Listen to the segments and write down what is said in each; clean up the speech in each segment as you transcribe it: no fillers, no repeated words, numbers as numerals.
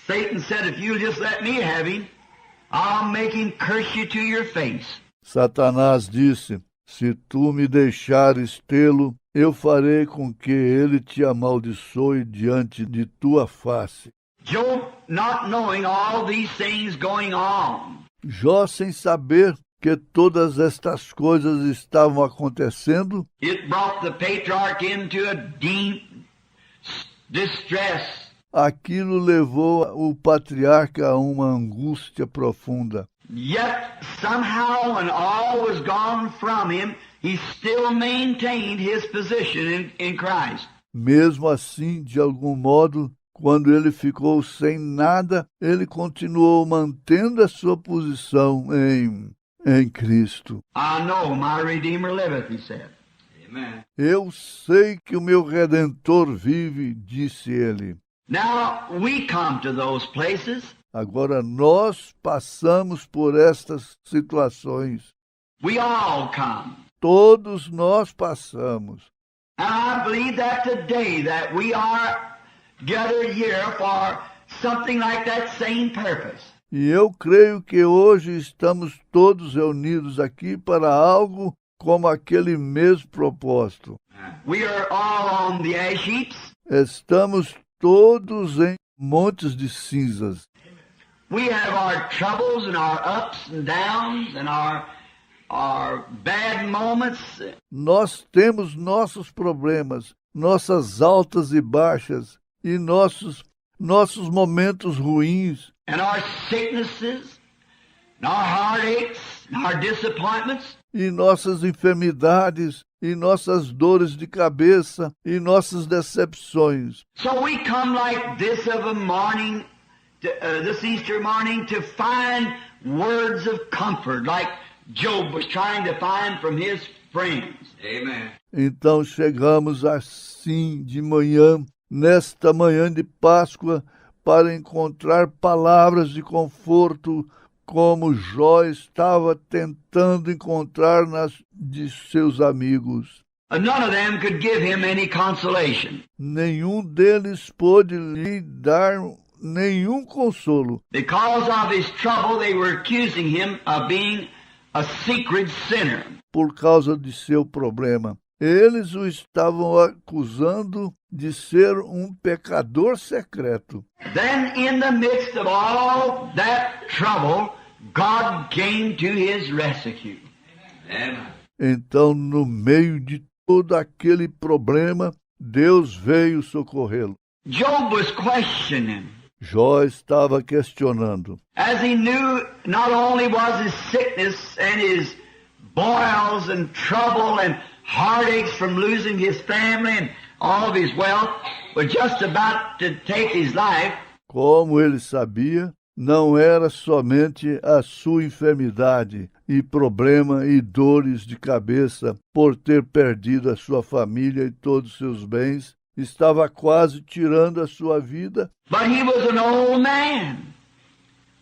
Satan said, if you'll just let me have him, I'll make him curse you to your face. Satanás disse, se tu me deixares tê-lo, eu farei com que ele te amaldiçoe diante de tua face. Job, not knowing all these things going on, Jó, sem saber que todas estas coisas estavam acontecendo, it brought the patriarch into a deep distress. aquilo levou o patriarca a uma angústia profunda. Yet somehow, when all was gone from him, he still maintained his position in Christ. Mesmo assim, de algum modo, quando ele ficou sem nada, ele continuou mantendo a sua posição em Cristo. I know my Redeemer liveth, he said. Amen. Eu sei que o meu Redentor vive, disse ele. Now we come to those places. Agora nós passamos por estas situações. We all come. Todos nós passamos. And I believe that today that we are gathered here for something like that same purpose. E eu creio que hoje estamos todos reunidos aqui para algo como aquele mesmo propósito. We are all on the ash heaps. Estamos todos em montes de cinzas. We have our troubles and our ups and downs and our bad moments. Nós temos nossos problemas, nossas altas e baixas e nossos momentos ruins. And our sicknesses, and our heartaches, and our disappointments. E nossas enfermidades, e nossas dores de cabeça, e nossas decepções. So we come like this of a morning, this Easter morning, to find words of comfort, like Job was trying to find from his friends. Amen. Então chegamos assim de manhã, nesta manhã de Páscoa, para encontrar palavras de conforto, como Jó estava tentando encontrar nas de seus amigos. None of them could give him any consolation. Nenhum deles pôde lhe dar nenhum consolo. Because of his trouble, they were accusing him of being a secret sinner. Por causa de seu problema. Eles o estavam acusando de ser um pecador secreto. Then in the midst of all that trouble, God came to his rescue. Amen. Então, no meio de todo aquele problema, Deus veio socorrê-lo. Job was questioning. Jó estava questionando. As he knew not only was his sickness and his boils and trouble and heartaches from losing his family and all of his wealth were just about to take his life. Como ele sabia, não era somente a sua enfermidade e problema e dores de cabeça por ter perdido a sua família e todos os seus bens, estava quase tirando a sua vida. But he was an old man,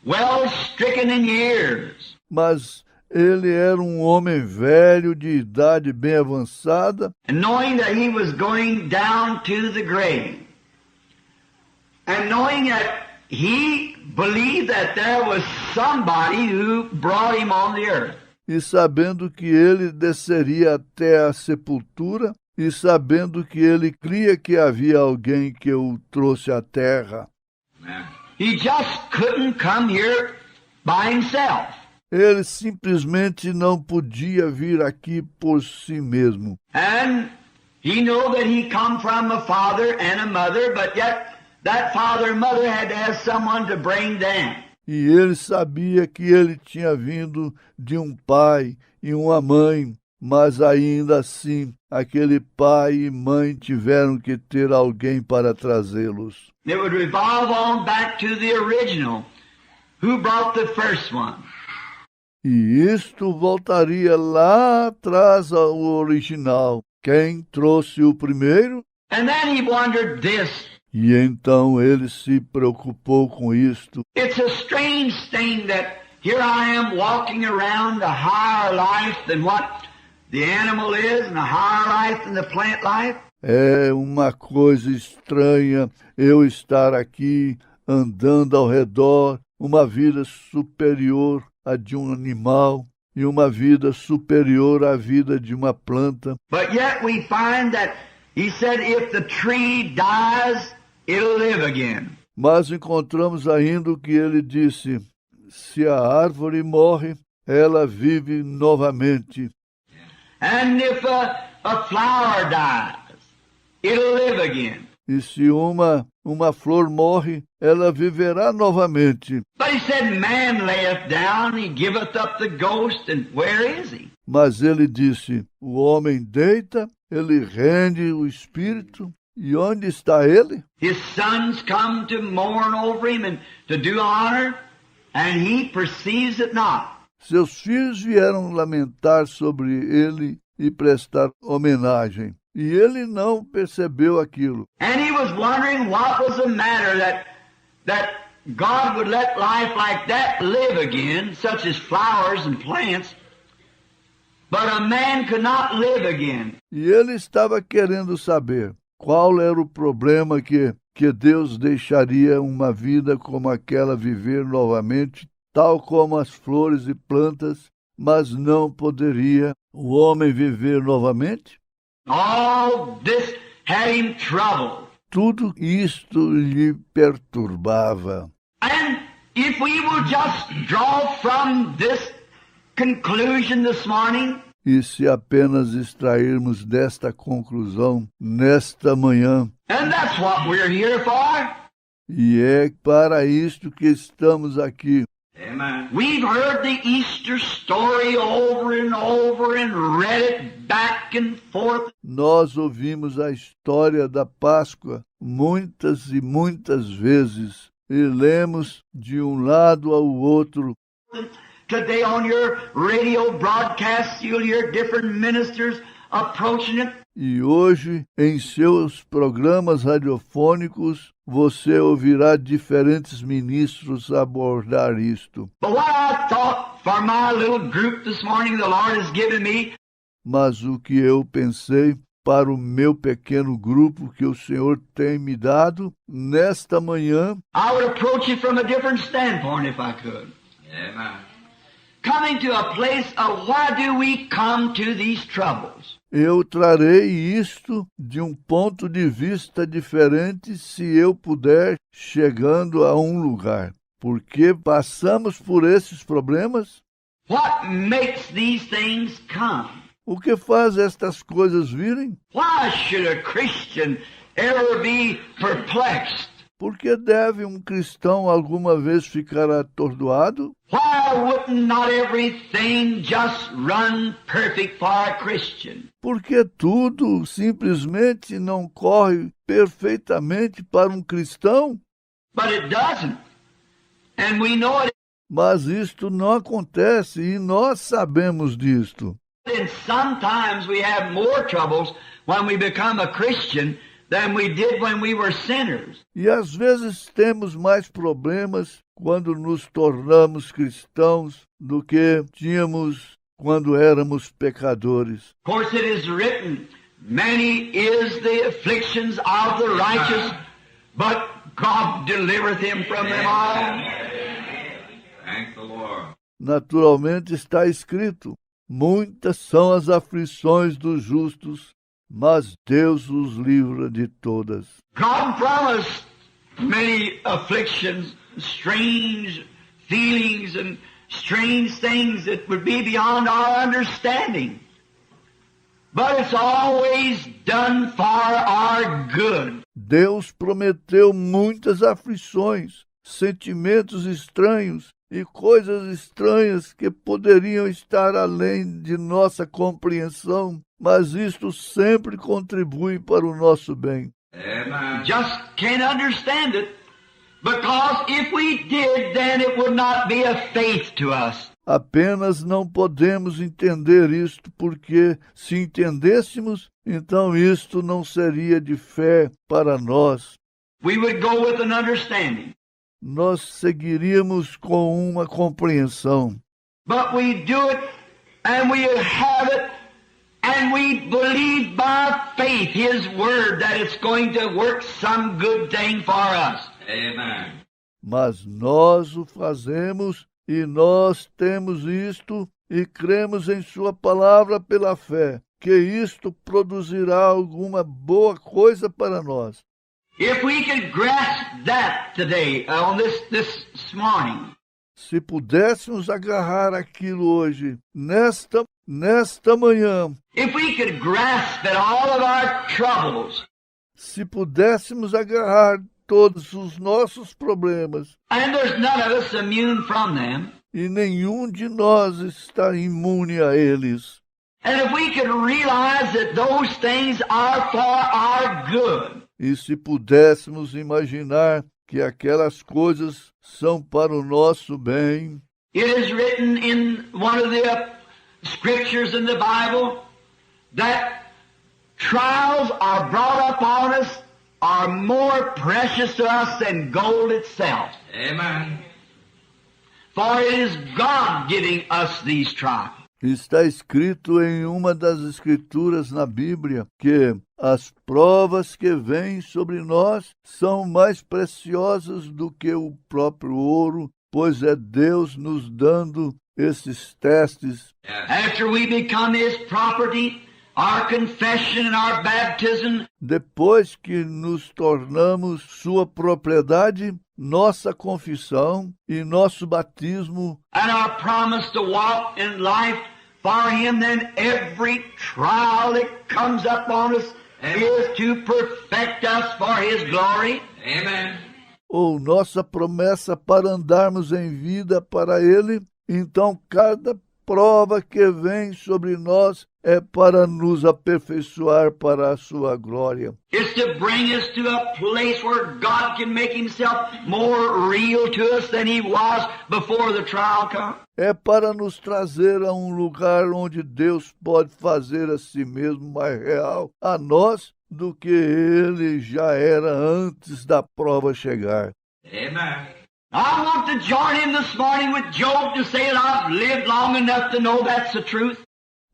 well stricken in years. Mas ele era um homem velho, de idade bem avançada. And knowing that he was going down to the grave, and knowing that he believed that there was somebody who brought him on the earth. E sabendo que ele desceria até a sepultura, e sabendo que ele cria que havia alguém que o trouxe à terra. He just couldn't come here by himself. Ele simplesmente não podia vir aqui por si mesmo. And he knew that he come from a father and a mother, but yet that father and mother had to have someone to bring them. E ele sabia que ele tinha vindo de um pai e uma mãe, mas ainda assim, aquele pai e mãe tiveram que ter alguém para trazê-los. It would revolve on back to the original. Who brought the first one? E isto voltaria lá atrás ao original. Quem trouxe o primeiro? And then he wondered this. E então ele se preocupou com isto. It's a strange thing that here I am walking around a higher life than what the animal is, and a higher life than the plant life. É uma coisa estranha eu estar aqui andando ao redor, uma vida superior à de um animal e uma vida superior à vida de uma planta. But yet we find that he said if the tree dies, it'll live again. Mas encontramos ainda o que ele disse: se a árvore morre, ela vive novamente. And if a flower dies, it'll live again. E se uma flor morre, ela viverá novamente. But he said, man layeth down, he giveth up the ghost, and where is he? Mas ele disse: o homem deita, ele rende o espírito, e onde está ele? His sons come to mourn over him and to do honor, and he perceives it not. Seus filhos vieram lamentar sobre ele e prestar homenagem. E ele não percebeu aquilo. And he was wondering what was the matter that God would let life like that live again, such as flowers and plants, but a man could not live again. E ele estava querendo saber qual era o problema que Deus deixaria uma vida como aquela viver novamente, tal como as flores e plantas, mas não poderia o homem viver novamente? All this had him troubled. Tudo isto lhe perturbava. And if we will just draw from this conclusion this morning, E se apenas extrairmos desta conclusão nesta manhã, and that's what we're here for. e é para isto que estamos aqui. Amen. We've heard the Easter story over and read it back and forth. Nós ouvimos a história da Páscoa muitas e muitas vezes e lemos de um lado ao outro. Today on your radio broadcast, you'll hear different ministers approaching it. E hoje, em seus programas radiofônicos, você ouvirá diferentes ministros abordar isto. But what I thought for my little group this morning the Lord has given me, Mas o que eu pensei para o meu pequeno grupo que o Senhor tem me dado, nesta manhã, I would approach it from a different standpoint if I could. Amen. Coming to a place of why do we come to these troubles? eu trarei isto de um ponto de vista diferente se eu puder, chegando a um lugar. Porque passamos por esses problemas? What makes these things come? O que faz estas coisas virem? Why should a Christian ever be perplexed? Por que deve um cristão alguma vez ficar atordoado? Why wouldn't not everything just run perfect for a Christian? Porque tudo simplesmente não corre perfeitamente para um cristão? But it doesn't. And we know it. Mas isto não acontece e nós sabemos disto. And sometimes we have more troubles when we become a Christian than we did when we were sinners. E às vezes temos mais problemas quando nos tornamos cristãos do que tínhamos quando éramos pecadores. Of course it is written, many is the afflictions of the righteous, but God delivereth him from them all. Thank the Lord. Naturalmente está escrito, muitas são as aflições dos justos, mas Deus os livra de todas. God promised many afflictions, strange feelings and strange things that would be beyond our understanding. But it's always done for our good. Deus prometeu muitas aflições, sentimentos estranhos e coisas estranhas que poderiam estar além de nossa compreensão, mas isto sempre contribui para o nosso bem. Amen. Just can't understand it, because if we did, then it would not be a faith to us. Apenas não podemos entender isto, porque se entendêssemos, então isto não seria de fé para nós. We would go with an understanding. Nós seguiríamos com uma compreensão. But we do it, and we have it, and we believe by faith His Word that it's going to work some good thing for us. Amen. mas nós o fazemos e nós temos isto e cremos em sua palavra pela fé, que isto produzirá alguma boa coisa para nós. If we could grasp that today, on this morning, se pudéssemos agarrar aquilo hoje, nesta manhã, if we could grasp that all of our troubles, se pudéssemos agarrar todos os nossos problemas, and there's none of us immune from them, e nenhum de nós está imune a eles, and if we could realize that those things are for our good, e se pudéssemos imaginar que aquelas coisas são para o nosso bem. It is written in one of the scriptures in the Bible that trials are brought upon us are more precious to us than gold itself. Amen. For it is God giving us these trials. Está escrito em uma das escrituras na Bíblia que as provas que vêm sobre nós são mais preciosas do que o próprio ouro, pois é Deus nos dando esses testes. After we become His property, our confession and our baptism, depois que nos tornamos sua propriedade, nossa confissão e nosso batismo, and our promise to walk in life for Him, then every trial that comes upon us is to perfect us for His glory. Amen. ou nossa promessa para andarmos em vida para Ele, então cada prova que vem sobre nós é para nos aperfeiçoar para a sua glória. It's to bring us to a place where God can make Himself more real to us than He was before the trial come. É para nos trazer a um lugar onde Deus pode fazer a si mesmo mais real a nós do que Ele já era antes da prova chegar. Amen. I want to join in this morning with Job to say that I've lived long enough to know that's the truth.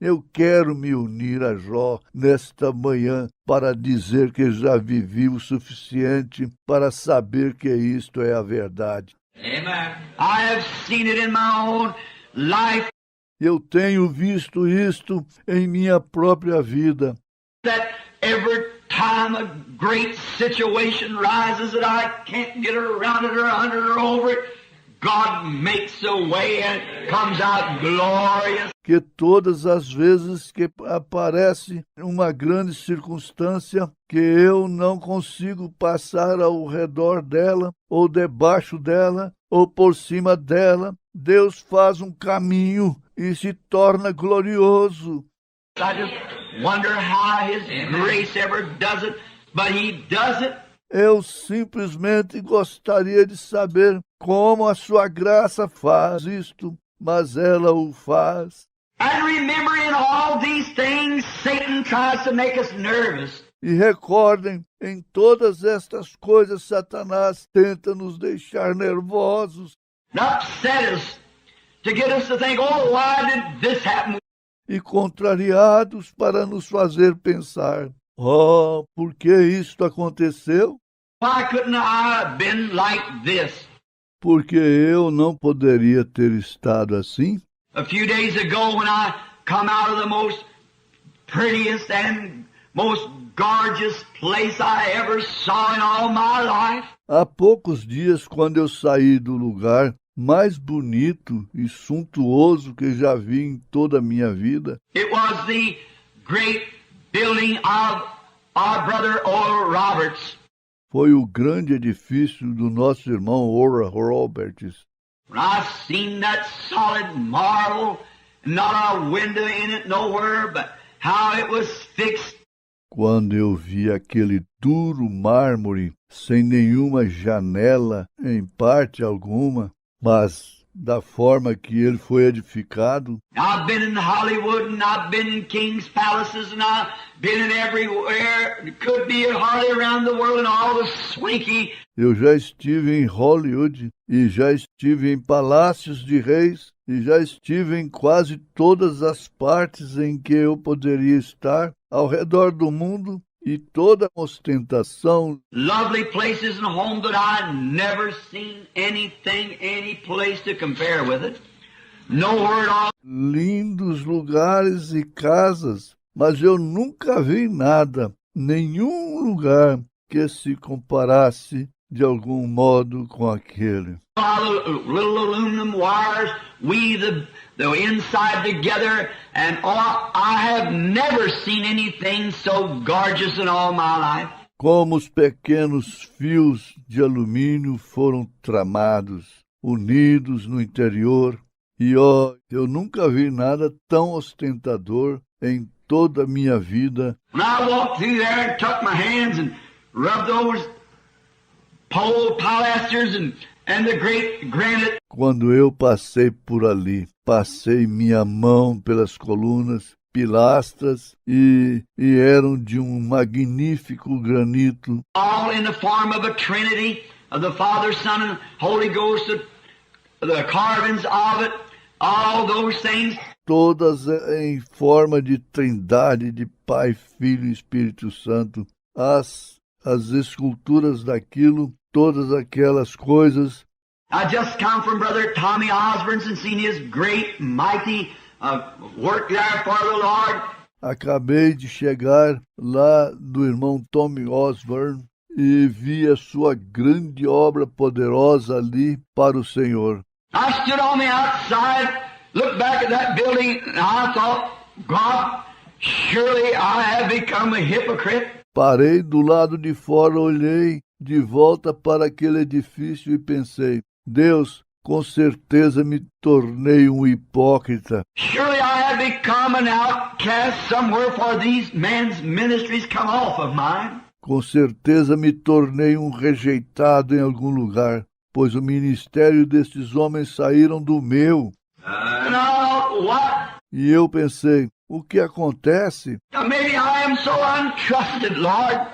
Eu quero me unir a Jó nesta manhã para dizer que já vivi o suficiente para saber que isto é a verdade. Amen. I have seen it in my own life Eu tenho visto isto em minha própria vida, that every time a great situation rises that I can't get around it or under it or over it, God makes a way and comes out glorious. que todas as vezes que aparece uma grande circunstância que eu não consigo passar ao redor dela, ou debaixo dela, ou por cima dela, Deus faz um caminho e se torna glorioso. I just wonder how His grace ever does it, but He does it. Eu simplesmente gostaria de saber como a sua graça faz isto, mas ela o faz. And remember, in all these things, Satan tries to make us nervous. E recordem, em todas estas coisas, Satanás tenta nos deixar nervosos Upset us to get us to think, oh, why did this happen? e contrariados para nos fazer pensar: oh, por que isto aconteceu? Why couldn't I have been like this? Porque eu não poderia ter estado assim? A few days ago when I come out of the most prettiest and most gorgeous place I ever saw in all my life, Há poucos dias, quando eu saí do lugar mais bonito e suntuoso que já vi em toda a minha vida, it was the great building of our brother Oral Roberts. foi o grande edifício do nosso irmão Oral Roberts. When I seen that solid marble, not a window in it nowhere, but how it was fixed. Quando eu vi aquele duro mármore, sem nenhuma janela, em parte alguma, mas da forma que ele foi edificado, I've been in Hollywood and I've been in King's Palaces and I've been in everywhere. It could be hardly around the world and all the swanky. eu já estive em Hollywood e já estive em palácios de reis e já estive em quase todas as partes em que eu poderia estar ao redor do mundo e toda ostentação, Lovely places and homes that I never seen anything, any place to compare with it. Nowhere at all. lindos lugares e casas, mas eu nunca vi nada, nenhum lugar que se comparasse de algum modo com aquele. Little aluminum wires weave the inside together, and I have never seen anything so gorgeous in all my life. Como os pequenos fios de alumínio foram tramados, unidos no interior, e eu nunca vi nada tão ostentador em toda a minha vida. When I walked through there and took my hands and rubbed those pilasters and the great granite. Quando eu passei por ali, passei minha mão pelas colunas, pilastras e eram de um magnífico granito. All in the form of a Trinity, of the Father, Son, and Holy Ghost, the carvings of it, all those things. Todas em forma de trindade, de Pai, Filho e Espírito Santo. As esculturas daquilo, todas aquelas coisas. I just come from Brother Tommy Osborne's and seen his great, mighty work there for the Lord. Acabei de chegar lá do irmão Tommy Osborne e vi a sua grande obra poderosa ali para o Senhor. I stood on the outside, looked back at that building, and I thought, God, surely I have become a hypocrite. Parei do lado de fora, olhei de volta para aquele edifício e pensei, Deus, com certeza me tornei um hipócrita. Surely I have become an outcast somewhere, for these men's ministries come off of mine. Com certeza me tornei um rejeitado em algum lugar, pois o ministério destes homens saíram do meu. And I thought, what? E eu pensei, o que acontece? Now maybe I am so untrusted, Lord,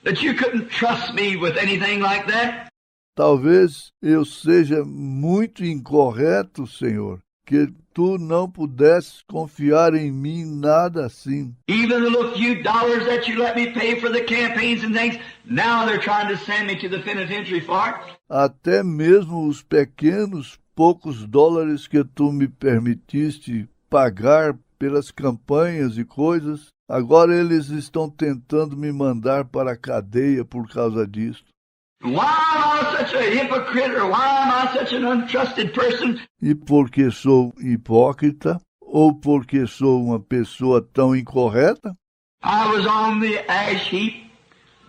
that you couldn't trust me with anything like that. Talvez eu seja muito incorreto, Senhor, que tu não pudesses confiar em mim nada assim. Even the little few dollars that you let me pay for the campaigns and things, now they're trying to send me to the penitentiary for it. Até mesmo os pequenos, poucos dólares que tu me permitiste pagar pelas campanhas e coisas, agora eles estão tentando me mandar para a cadeia por causa disso. Why am I such a hypocrite, or why am I such an untrusted person? E porque sou hipócrita, ou porque sou uma pessoa tão incorreta? I was on the ash heap,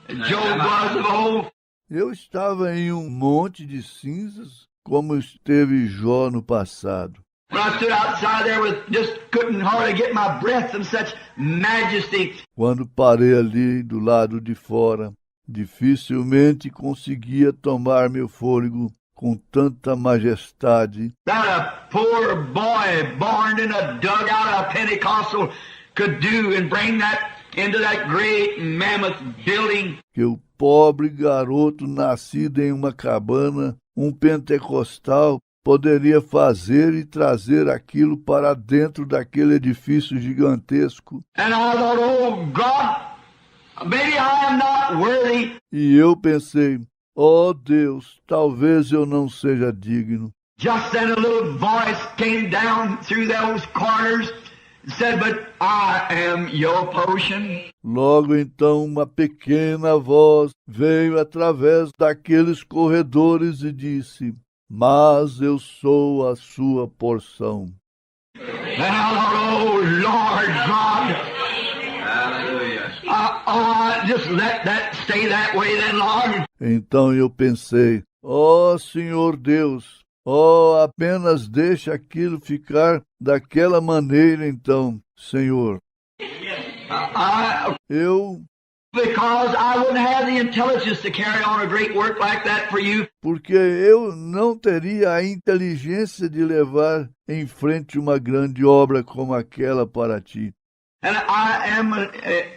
Job was of old. Eu estava em um monte de cinzas, como esteve Jó no passado. When I stood outside there just couldn't hardly get my breath from such majesty. Quando parei ali do lado de fora, dificilmente conseguia tomar meu fôlego com tanta majestade. That a poor boy born in a dugout of Pentecostal could do and bring that into that great mammoth building. Que o pobre garoto nascido em uma cabana, um pentecostal, poderia fazer e trazer aquilo para dentro daquele edifício gigantesco. And I thought, oh God, maybe I am not worthy. E eu pensei, oh Deus, talvez eu não seja digno. Just then a little voice came down through those corners and said, but I am your potion. Logo então uma pequena voz veio através daqueles corredores e disse, mas eu sou a sua porção. And I thought, oh Lord God, just let that stay that way then, Lord. Então eu pensei, ó Senhor Deus, apenas deixa aquilo ficar daquela maneira então, Senhor. Because I wouldn't have the intelligence to carry on a great work like that for you. Porque eu não teria a inteligência de levar em frente uma grande obra como aquela para ti. And I am an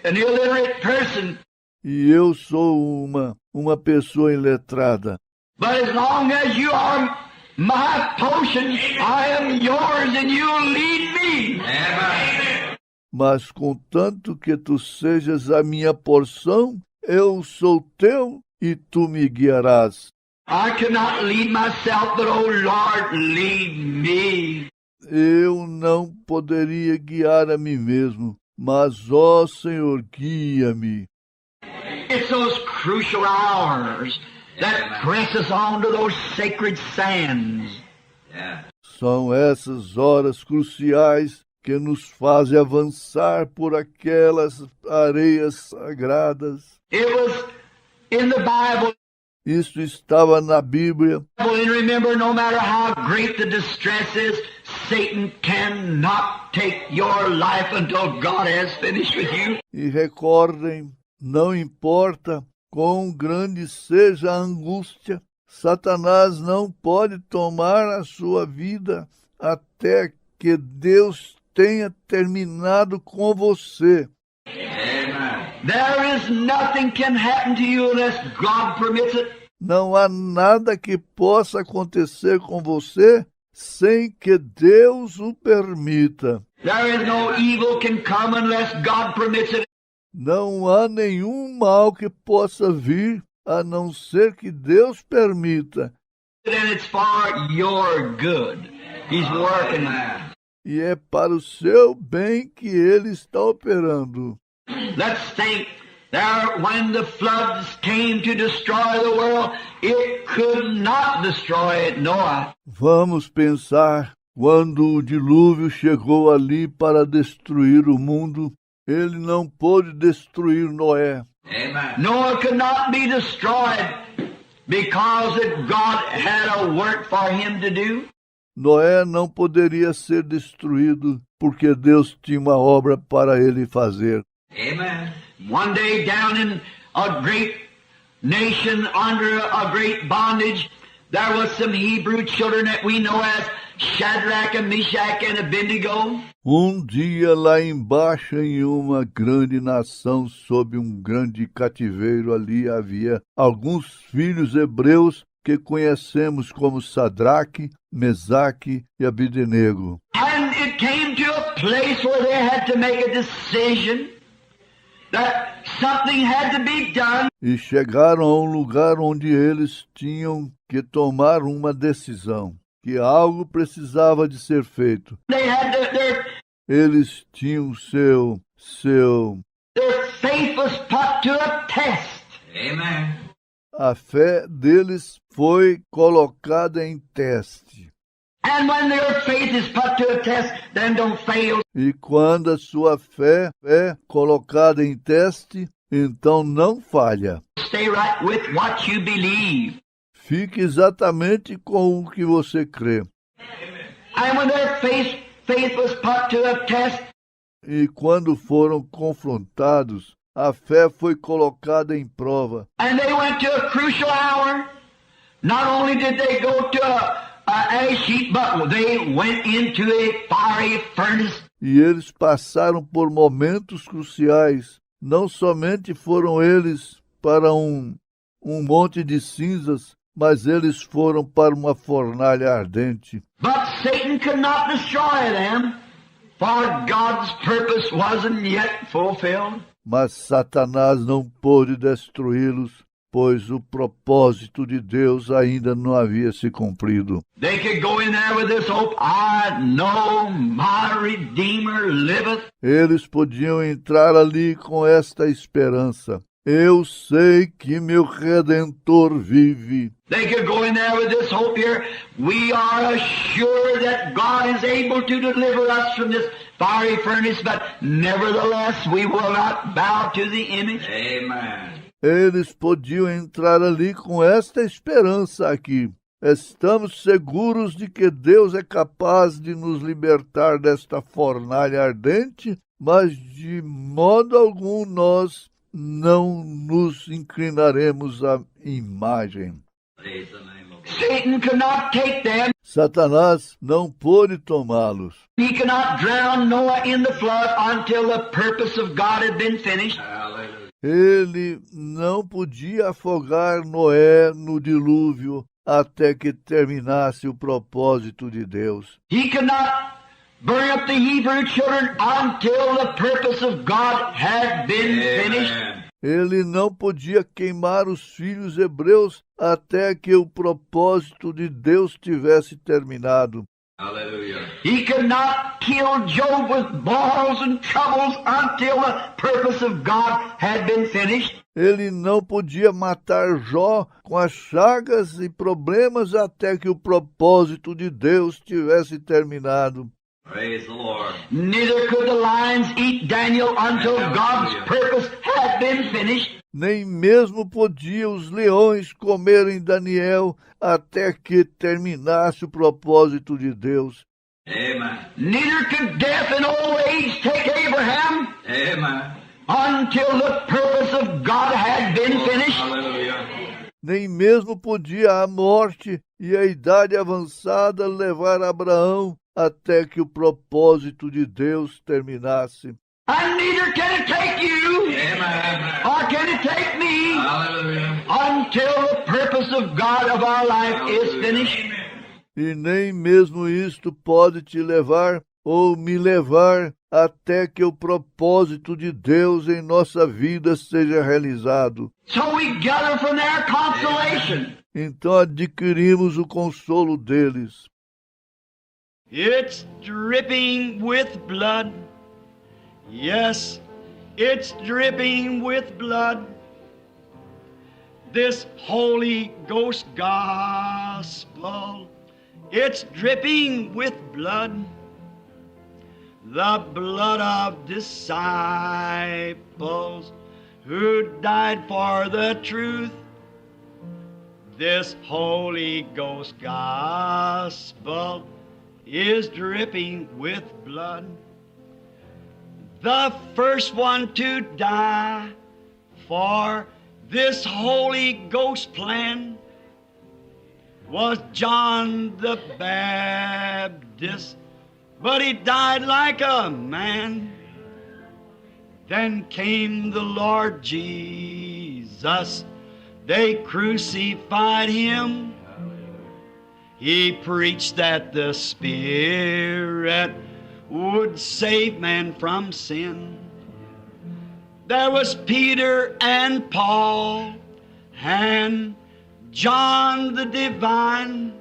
illiterate person. E eu sou uma pessoa iletrada. But as long as you are my potion, I am yours and you'll lead me. Amen. mas contanto que tu sejas a minha porção, eu sou teu e tu me guiarás. I cannot lead myself, but, oh Lord, lead me. Eu não poderia guiar a mim mesmo, mas, ó Senhor, guia-me. It's those crucial hours that press us on to those sacred sands. São essas horas cruciais que nos fazem avançar por aquelas areias sagradas. It was in the Bible. Isso estava na Bíblia. And remember, no matter how great the distress is, Satan cannot take your life until God has finished with you. E recordem, não importa quão grande seja a angústia, Satanás não pode tomar a sua vida até que Deus tenha terminado com você. There is nothing can happen to you unless God permits it. Não há nada que possa acontecer com você sem que Deus o permita. There is no evil can come unless God permits it. Não há nenhum mal que possa vir a não ser que Deus permita. And it's for your good. He's working that. E é para o seu bem que Ele está operando. Let's think. There, when the floods came to destroy the world, it could not destroy Noah. Vamos pensar, quando o dilúvio chegou ali para destruir o mundo, ele não pôde destruir Noé. Amen. Noah could not be destroyed because God had a work for him to do. Noé não poderia ser destruído porque Deus tinha uma obra para ele fazer. Amen. One day down in a great nation under a great bondage, there was some Hebrew children that we know as Shadrach and Meshach and Abednego. Dia lá embaixo, em uma grande nação, sob um grande cativeiro, ali havia alguns filhos hebreus que conhecemos como Sadraque, Mesaque e Abednego. And it came to a place where they had to make a decision that something had to be done. E chegaram a um lugar onde eles tinham que tomar uma decisão, que algo precisava de ser feito. They had Eles tinham their faith was put to a test. Amen. a fé deles foi colocada em teste. And when their faith is put to a test, then don't fail. E quando a sua fé é colocada em teste, então não falha. Stay right with what you believe. Fique exatamente com o que você crê. And when their faith was put to a test, E quando foram confrontados, a fé foi colocada em prova. and they went to a crucial hour, not only did they go to a ash heap, but they went into a fiery furnace. E eles passaram por momentos cruciais. Não somente foram eles para um monte de cinzas, mas eles foram para uma fornalha ardente. But Satan could not destroy them, for God's purpose wasn't yet fulfilled. Mas Satanás não pôde destruí-los, pois o propósito de Deus ainda não havia se cumprido. They could go in there with this hope, I know my Redeemer liveth. Eles podiam entrar ali com esta esperança. Eu sei que meu Redentor vive. They could go in there with this hope here. We are assured that God is able to deliver us from this fiery furnace, but nevertheless we will not bow to the image. Amen. Eles podiam entrar ali com esta esperança aqui. Estamos seguros de que Deus é capaz de nos libertar desta fornalha ardente, mas de modo algum nós não nos inclinaremos à imagem. Praise the name of God. Satan could not take them. Satanás não pôde tomá-los. He could not drown Noah in the flood until the purpose of God had been finished. Hallelujah. Ele não podia afogar Noé no dilúvio até que terminasse o propósito de Deus. He could not burn up the Hebrew children until the purpose of God had been finished. Amen. Ele não podia queimar os filhos hebreus até que o propósito de Deus tivesse terminado. Hallelujah. He could not kill Job with boils and troubles until the purpose of God had been finished. Ele não podia matar Jó com as chagas e problemas até que o propósito de Deus tivesse terminado. Praise the Lord. Neither could the lions eat Daniel until God's purpose had been finished. Nem mesmo podiam os leões comerem Daniel até que terminasse o propósito de Deus. Amen. Neither could death and old age take Abraham Amen. until the purpose of God had been finished. Hallelujah. Nem mesmo podia a morte e a idade avançada levar Abraão até que o propósito de Deus terminasse. And neither can it take you, Amen. or can it take me, Hallelujah. until the purpose of God of our life is finished. E nem mesmo isto pode te levar ou me levar até que o propósito de Deus em nossa vida seja realizado. So we gather from their consolation. Então adquirimos o consolo deles. It's dripping with blood. Yes, it's dripping with blood. This Holy Ghost gospel, it's dripping with blood. The blood of disciples who died for the truth. This Holy Ghost gospel is dripping with blood. The first one to die for this Holy Ghost plan was John the Baptist, but he died like a man. Then came the Lord Jesus. They crucified him. He preached that the Spirit would save man from sin. There was Peter and Paul and John the Divine.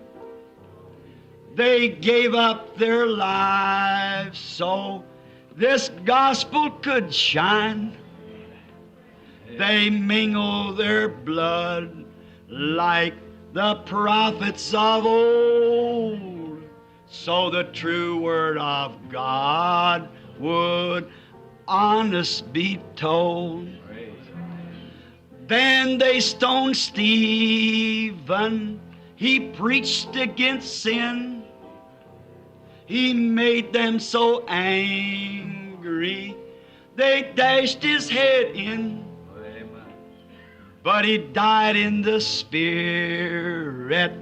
They gave up their lives so this gospel could shine. They mingled their blood like the prophets of old, so the true word of God would honest be told. Then they stoned Stephen. He preached against sin. He made them so angry, they dashed his head in. But he died in the Spirit.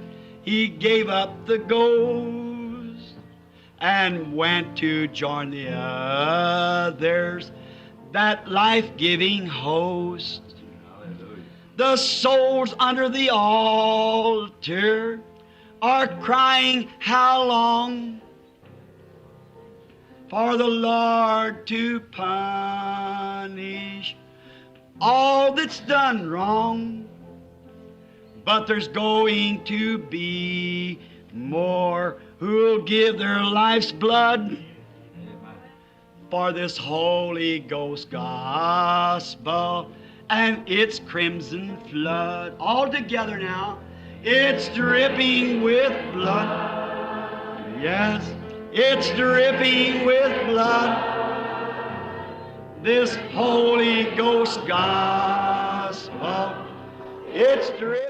He gave up the ghost and went to join the others, that life-giving host. The souls under the altar are crying, how long? For the Lord to punish all that's done wrong. But there's going to be more who'll give their life's blood for this Holy Ghost gospel and its crimson flood. All together now. It's dripping with blood. Yes, it's dripping with blood. This Holy Ghost gospel, it's dripping.